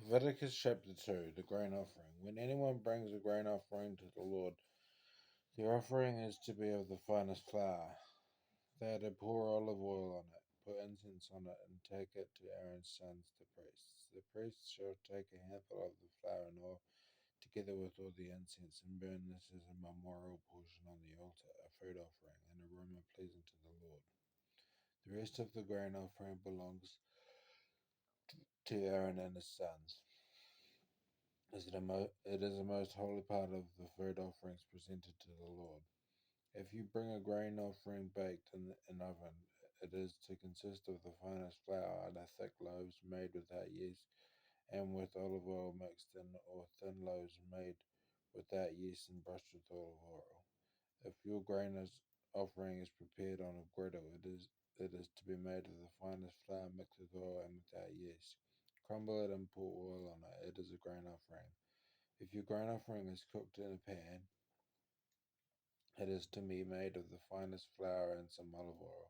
Leviticus chapter 2, the grain offering. When anyone brings a grain offering to the Lord, the offering is to be of the finest flour. They are to pour olive oil on it, put incense on it, and take it to Aaron's sons, the priests. The priests shall take a handful of the flour and oil, together with all the incense, and burn this as a memorial portion on the altar, a food offering, an aroma pleasing to the Lord. The rest of the grain offering belongs to Aaron and his sons. It is a most holy part of the food offerings presented to the Lord. If you bring a grain offering baked in an oven, it is to consist of the finest flour and thick loaves made without yeast, and with olive oil mixed in, or thin loaves made without yeast and brushed with olive oil. If your offering is prepared on a griddle, it is to be made of the finest flour mixed with oil and without yeast. Crumble it and pour oil on it. It is a grain offering. If your grain offering is cooked in a pan, it is to be made of the finest flour and some olive oil.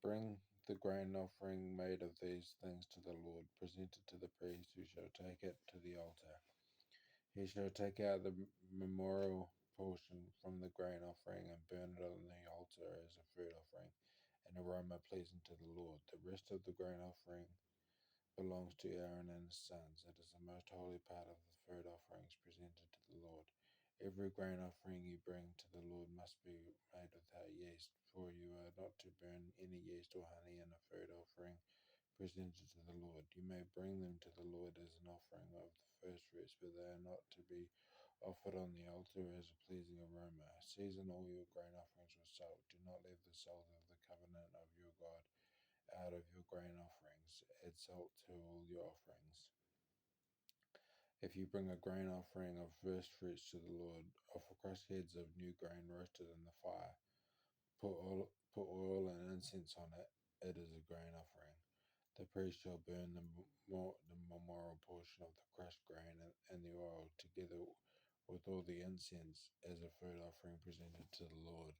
Bring the grain offering made of these things to the Lord. Present it to the priest, who shall take it to the altar. He shall take out the memorial portion from the grain offering and burn it on the altar as a food offering, an aroma pleasing to the Lord. The rest of the grain offering belongs to Aaron and his sons. It is the most holy part of the food offerings presented to the Lord. Every grain offering you bring to the Lord must be made without yeast, for you are not to burn any yeast or honey in a food offering presented to the Lord. You may bring them to the Lord as an offering of the first fruits, but they are not to be offered on the altar as a pleasing aroma. Season all your grain offerings with salt. Do not leave the salt of the covenant of your God out of your grain offerings. Add salt to all your offerings. If you bring a grain offering of first fruits to the Lord, offer crushed heads of new grain roasted in the fire. Put oil and incense on it. It is a grain offering. The priest shall burn the memorial portion of the crushed grain and the oil, together with all the incense, as a food offering presented to the Lord.